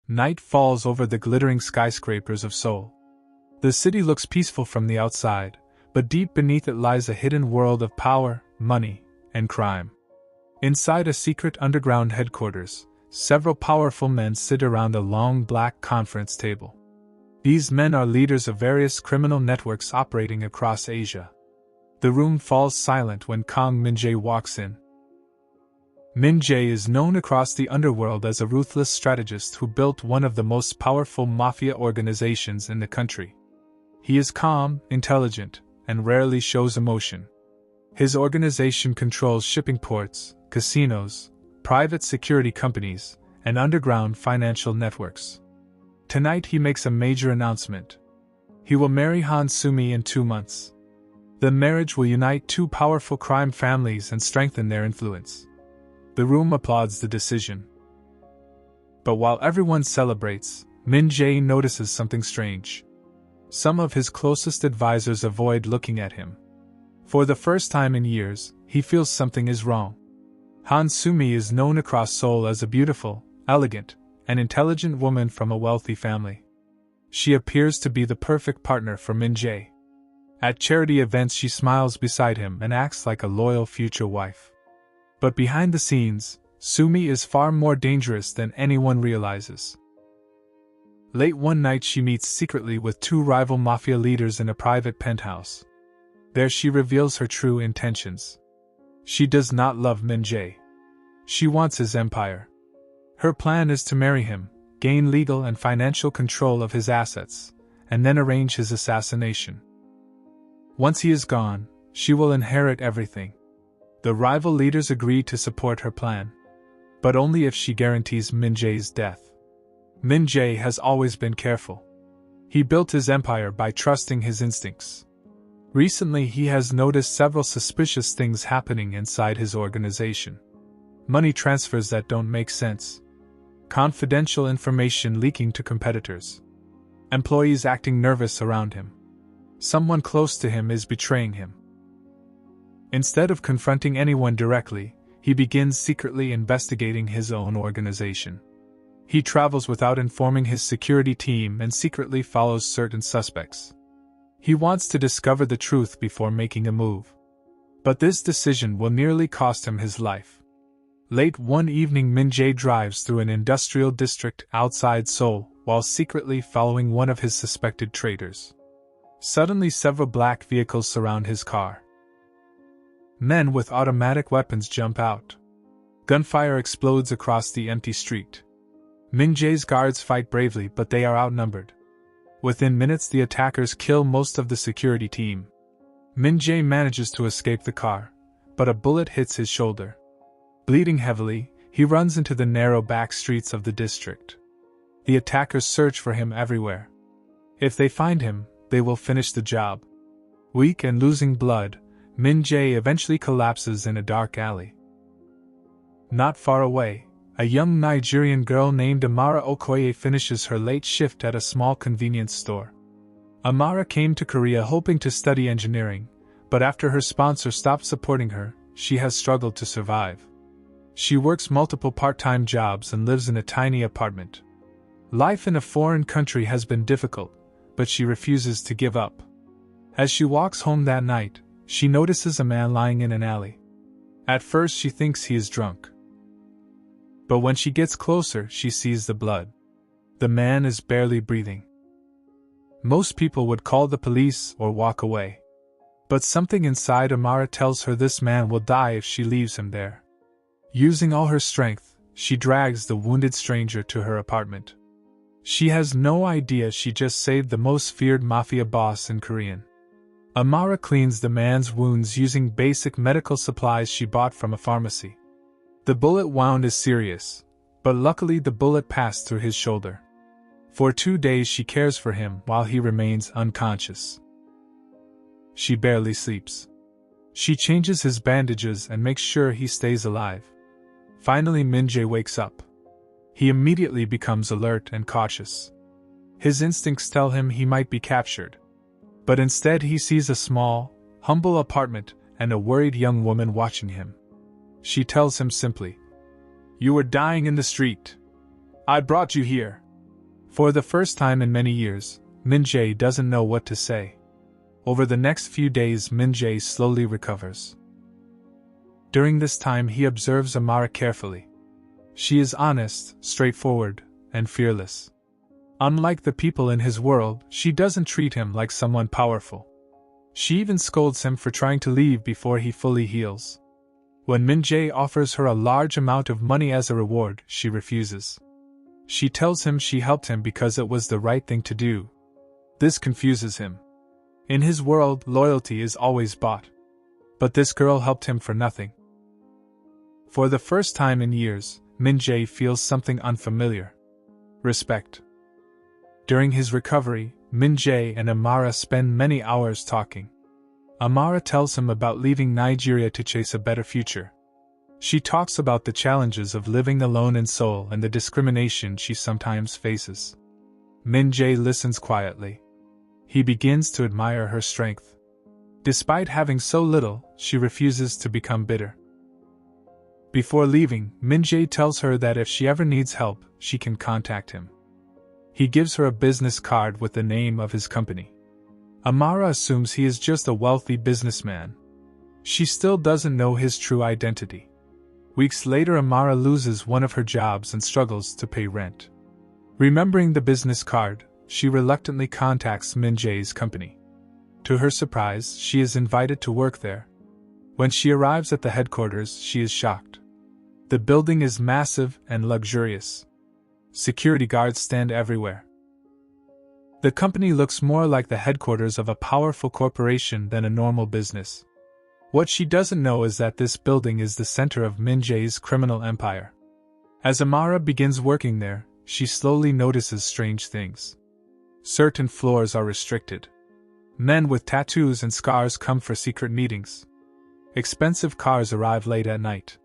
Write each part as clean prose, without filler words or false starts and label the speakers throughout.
Speaker 1: Night falls over the glittering skyscrapers of Seoul. The city looks peaceful from the outside, but deep beneath it lies a hidden world of power, money, and crime. Inside a secret underground headquarters, several powerful men sit around a long black conference table. These men are leaders of various criminal networks operating across Asia. The room falls silent when Kang Min-Jae walks in. Min-Jae is known across the underworld as a ruthless strategist who built one of the most powerful mafia organizations in the country. He is calm, intelligent, and rarely shows emotion. His organization controls shipping ports, casinos, private security companies, and underground financial networks. Tonight he makes a major announcement. He will marry Han Sumi in 2 months. The marriage will unite two powerful crime families and strengthen their influence. The room applauds the decision. But while everyone celebrates, Min-Jae notices something strange. Some of his closest advisors avoid looking at him. For the first time in years, he feels something is wrong. Han Sumi is known across Seoul as a beautiful, elegant, and intelligent woman from a wealthy family. She appears to be the perfect partner for Min-Jae. At charity events she smiles beside him and acts like a loyal future wife. But behind the scenes, Sumi is far more dangerous than anyone realizes. Late one night she meets secretly with two rival mafia leaders in a private penthouse. There she reveals her true intentions. She does not love Min-Jae. She wants his empire. Her plan is to marry him, gain legal and financial control of his assets, and then arrange his assassination. Once he is gone, she will inherit everything. The rival leaders agree to support her plan, but only if she guarantees Min-Jae's death. Min-Jae has always been careful. He built his empire by trusting his instincts. Recently he has noticed several suspicious things happening inside his organization. Money transfers that don't make sense. Confidential information leaking to competitors. Employees acting nervous around him. Someone close to him is betraying him. Instead of confronting anyone directly, he begins secretly investigating his own organization. He travels without informing his security team and secretly follows certain suspects. He wants to discover the truth before making a move. But this decision will nearly cost him his life. Late one evening Min-Jae drives through an industrial district outside Seoul while secretly following one of his suspected traitors. Suddenly several black vehicles surround his car. Men with automatic weapons jump out. Gunfire explodes across the empty street. Min-Jae's guards fight bravely but they are outnumbered. Within minutes the attackers kill most of the security team. Min-Jae manages to escape the car, but a bullet hits his shoulder. Bleeding heavily, he runs into the narrow back streets of the district. The attackers search for him everywhere. If they find him, they will finish the job. Weak and losing blood, Min-Jae eventually collapses in a dark alley. Not far away, a young Nigerian girl named Amara Okoye finishes her late shift at a small convenience store. Amara came to Korea hoping to study engineering, but after her sponsor stopped supporting her, she has struggled to survive. She works multiple part-time jobs and lives in a tiny apartment. Life in a foreign country has been difficult, but she refuses to give up. As she walks home that night, she notices a man lying in an alley. At first she thinks he is drunk. But when she gets closer, she sees the blood. The man is barely breathing. Most people would call the police or walk away. But something inside Amara tells her this man will die if she leaves him there. Using all her strength, she drags the wounded stranger to her apartment. She has no idea she just saved the most feared mafia boss in Korea. Amara cleans the man's wounds using basic medical supplies she bought from a pharmacy. The bullet wound is serious, but luckily the bullet passed through his shoulder. For 2 days she cares for him while he remains unconscious. She barely sleeps. She changes his bandages and makes sure he stays alive. Finally Min-Jae wakes up. He immediately becomes alert and cautious. His instincts tell him he might be captured. But instead he sees a small, humble apartment and a worried young woman watching him. She tells him simply, "You were dying in the street. I brought you here." For the first time in many years, Min-Jae doesn't know what to say. Over the next few days, Min-Jae slowly recovers. During this time, he observes Amara carefully. She is honest, straightforward, and fearless. Unlike the people in his world, she doesn't treat him like someone powerful. She even scolds him for trying to leave before he fully heals. When Min-Jae offers her a large amount of money as a reward, she refuses. She tells him she helped him because it was the right thing to do. This confuses him. In his world, loyalty is always bought. But this girl helped him for nothing. For the first time in years, Min-Jae feels something unfamiliar. Respect. During his recovery, Min-Jae and Amara spend many hours talking. Amara tells him about leaving Nigeria to chase a better future. She talks about the challenges of living alone in Seoul and the discrimination she sometimes faces. Min-Jae listens quietly. He begins to admire her strength. Despite having so little, she refuses to become bitter. Before leaving, Min-Jae tells her that if she ever needs help, she can contact him. He gives her a business card with the name of his company. Amara assumes he is just a wealthy businessman. She still doesn't know his true identity. Weeks later, Amara loses one of her jobs and struggles to pay rent. Remembering the business card, she reluctantly contacts Min-Jae's company. To her surprise, she is invited to work there. When she arrives at the headquarters, she is shocked. The building is massive and luxurious. Security guards stand everywhere. The company looks more like the headquarters of a powerful corporation than a normal business. What she doesn't know is that this building is the center of Min-Jae's criminal empire. As Amara begins working there, she slowly notices strange things. Certain floors are restricted. Men with tattoos and scars come for secret meetings. Expensive cars arrive late at night.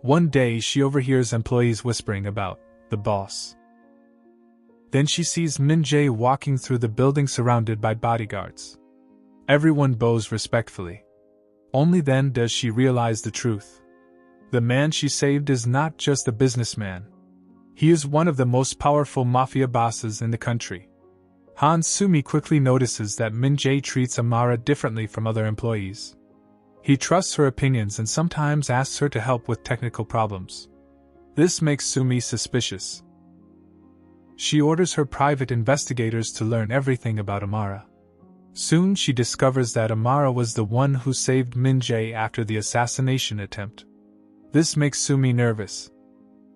Speaker 1: One day she overhears employees whispering about the boss. Then she sees Min-Jae walking through the building surrounded by bodyguards. Everyone bows respectfully. Only then does she realize the truth. The man she saved is not just a businessman. He is one of the most powerful mafia bosses in the country. Han Sumi quickly notices that Min-Jae treats Amara differently from other employees. He trusts her opinions and sometimes asks her to help with technical problems. This makes Sumi suspicious. She orders her private investigators to learn everything about Amara. Soon she discovers that Amara was the one who saved Min-Jae after the assassination attempt. This makes Sumi nervous.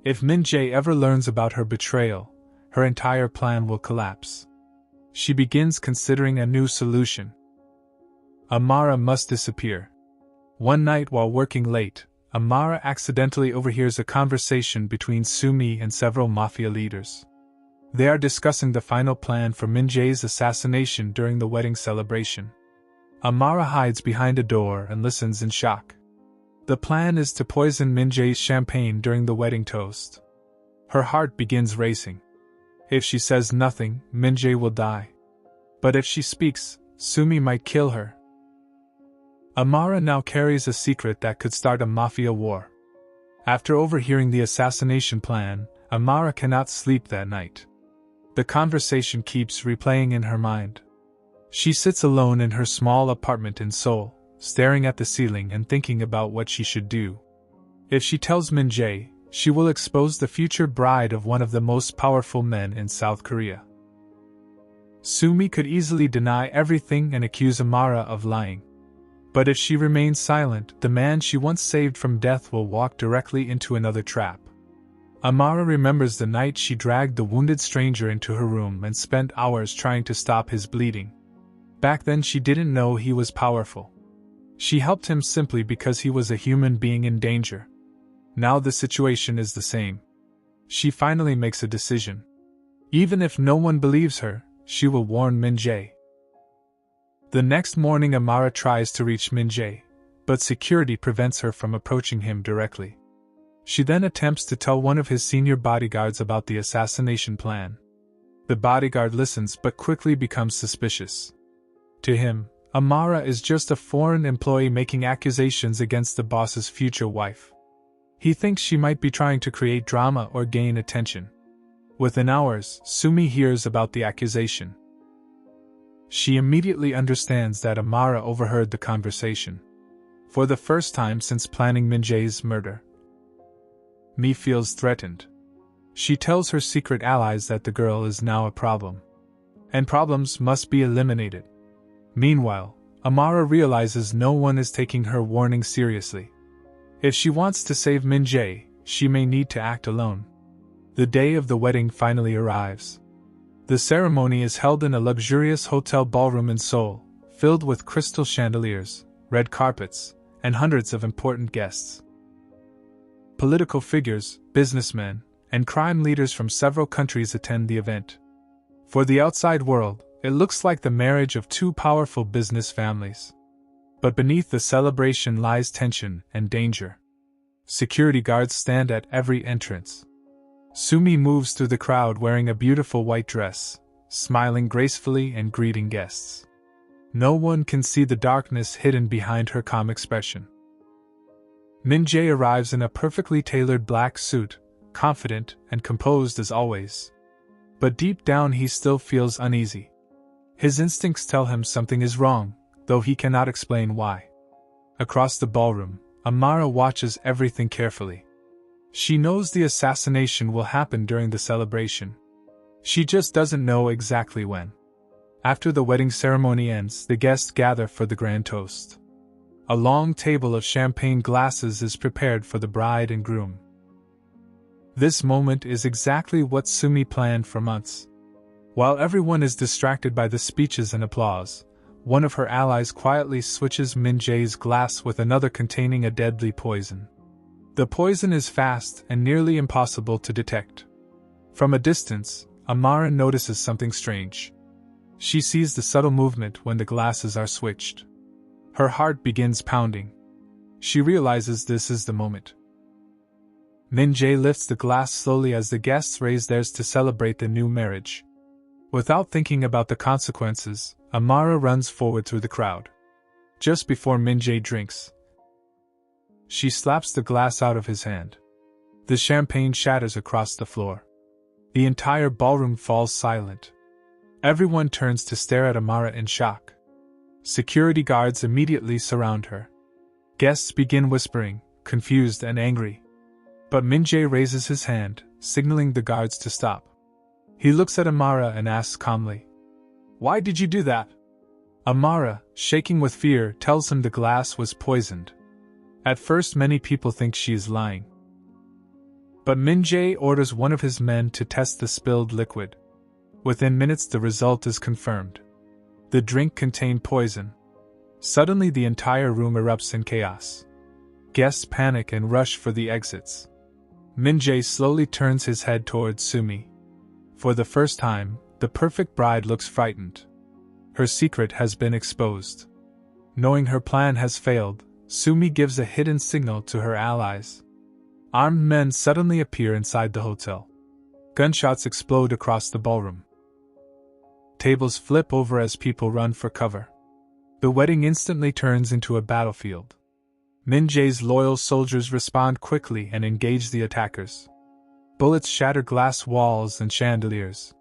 Speaker 1: If Min-Jae ever learns about her betrayal, her entire plan will collapse. She begins considering a new solution. Amara must disappear. One night while working late, Amara accidentally overhears a conversation between Sumi and several mafia leaders. They are discussing the final plan for Min-Jae's assassination during the wedding celebration. Amara hides behind a door and listens in shock. The plan is to poison Min-Jae's champagne during the wedding toast. Her heart begins racing. If she says nothing, Min-Jae will die. But if she speaks, Sumi might kill her. Amara now carries a secret that could start a mafia war. After overhearing the assassination plan, Amara cannot sleep that night. The conversation keeps replaying in her mind. She sits alone in her small apartment in Seoul, staring at the ceiling and thinking about what she should do. If she tells Min-Jae, she will expose the future bride of one of the most powerful men in South Korea. Sumi could easily deny everything and accuse Amara of lying. But if she remains silent, the man she once saved from death will walk directly into another trap. Amara remembers the night she dragged the wounded stranger into her room and spent hours trying to stop his bleeding. Back then she didn't know he was powerful. She helped him simply because he was a human being in danger. Now the situation is the same. She finally makes a decision. Even if no one believes her, she will warn Min-Jae. The next morning Amara tries to reach Min-Jae, but security prevents her from approaching him directly. She then attempts to tell one of his senior bodyguards about the assassination plan. The bodyguard listens but quickly becomes suspicious. To him, Amara is just a foreign employee making accusations against the boss's future wife. He thinks she might be trying to create drama or gain attention. Within hours, Sumi hears about the accusation. She immediately understands that Amara overheard the conversation. For the first time since planning Min-Jae's murder, Mi feels threatened. She tells her secret allies that the girl is now a problem, and problems must be eliminated. Meanwhile, Amara realizes no one is taking her warning seriously. If she wants to save Min-Jae, she may need to act alone. The day of the wedding finally arrives. The ceremony is held in a luxurious hotel ballroom in Seoul, filled with crystal chandeliers, red carpets, and hundreds of important guests. Political figures, businessmen, and crime leaders from several countries attend the event. For the outside world, it looks like the marriage of two powerful business families. But beneath the celebration lies tension and danger. Security guards stand at every entrance. Sumi moves through the crowd wearing a beautiful white dress, smiling gracefully and greeting guests. No one can see the darkness hidden behind her calm expression. Min-Jae arrives in a perfectly tailored black suit, confident and composed as always. But deep down he still feels uneasy. His instincts tell him something is wrong, though he cannot explain why. Across the ballroom, Amara watches everything carefully. She knows the assassination will happen during the celebration. She just doesn't know exactly when. After the wedding ceremony ends, the guests gather for the grand toast. A long table of champagne glasses is prepared for the bride and groom. This moment is exactly what Sumi planned for months. While everyone is distracted by the speeches and applause, one of her allies quietly switches Min-Jae's glass with another containing a deadly poison. The poison is fast and nearly impossible to detect. From a distance, Amara notices something strange. She sees the subtle movement when the glasses are switched. Her heart begins pounding. She realizes this is the moment. Min-Jae lifts the glass slowly as the guests raise theirs to celebrate the new marriage. Without thinking about the consequences, Amara runs forward through the crowd. Just before Min-Jae drinks, she slaps the glass out of his hand. The champagne shatters across the floor. The entire ballroom falls silent. Everyone turns to stare at Amara in shock. Security guards immediately surround her. Guests begin whispering, confused and angry. But Min-Jae raises his hand, signaling the guards to stop. He looks at Amara and asks calmly, "Why did you do that?" Amara, shaking with fear, tells him the glass was poisoned. At first many people think she is lying. But Min-Jae orders one of his men to test the spilled liquid. Within minutes the result is confirmed. The drink contained poison. Suddenly the entire room erupts in chaos. Guests panic and rush for the exits. Min-Jae slowly turns his head towards Sumi. For the first time, the perfect bride looks frightened. Her secret has been exposed. Knowing her plan has failed, Sumi gives a hidden signal to her allies. Armed men suddenly appear inside the hotel. Gunshots explode across the ballroom. Tables flip over as people run for cover. The wedding instantly turns into a battlefield. Min-Jae's loyal soldiers respond quickly and engage the attackers. Bullets shatter glass walls and chandeliers.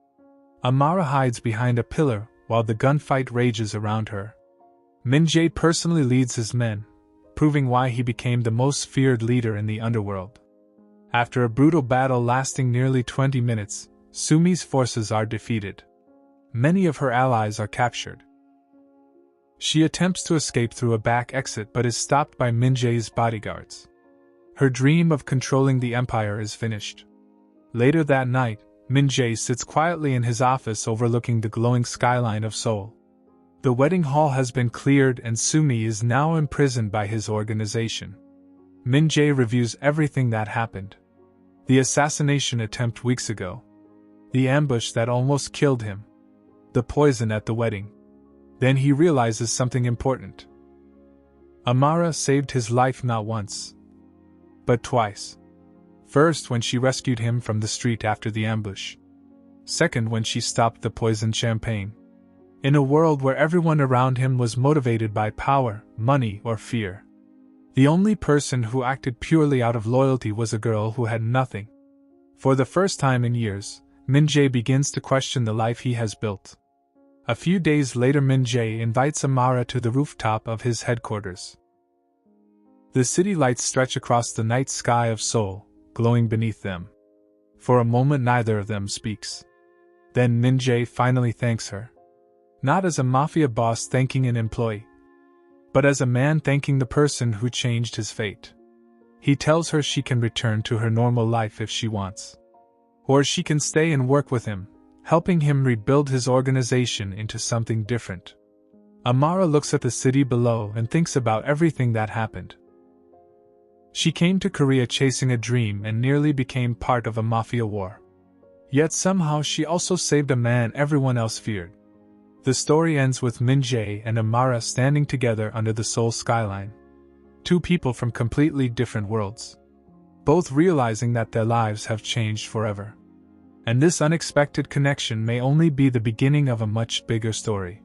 Speaker 1: Amara hides behind a pillar while the gunfight rages around her. Min-Jae personally leads his men, proving why he became the most feared leader in the underworld. After a brutal battle lasting nearly 20 minutes, Sumi's forces are defeated. Many of her allies are captured. She attempts to escape through a back exit but is stopped by Min-Jae's bodyguards. Her dream of controlling the empire is finished. Later that night, Min-Jae sits quietly in his office overlooking the glowing skyline of Seoul. The wedding hall has been cleared and Sumi is now imprisoned by his organization. Min-Jae reviews everything that happened. The assassination attempt weeks ago. The ambush that almost killed him. The poison at the wedding. Then he realizes something important. Amara saved his life not once, but twice. First, when she rescued him from the street after the ambush. Second, when she stopped the poisoned champagne. In a world where everyone around him was motivated by power, money, or fear. The only person who acted purely out of loyalty was a girl who had nothing. For the first time in years, Min-Jae begins to question the life he has built. A few days later, Min-Jae invites Amara to the rooftop of his headquarters. The city lights stretch across the night sky of Seoul, glowing beneath them. For a moment neither of them speaks. Then Min-Jae finally thanks her. Not as a mafia boss thanking an employee, but as a man thanking the person who changed his fate. He tells her she can return to her normal life if she wants. Or she can stay and work with him, helping him rebuild his organization into something different. Amara looks at the city below and thinks about everything that happened. She came to Korea chasing a dream and nearly became part of a mafia war. Yet somehow she also saved a man everyone else feared. The story ends with Min-Jae and Amara standing together under the Seoul skyline. Two people from completely different worlds. Both realizing that their lives have changed forever. And this unexpected connection may only be the beginning of a much bigger story.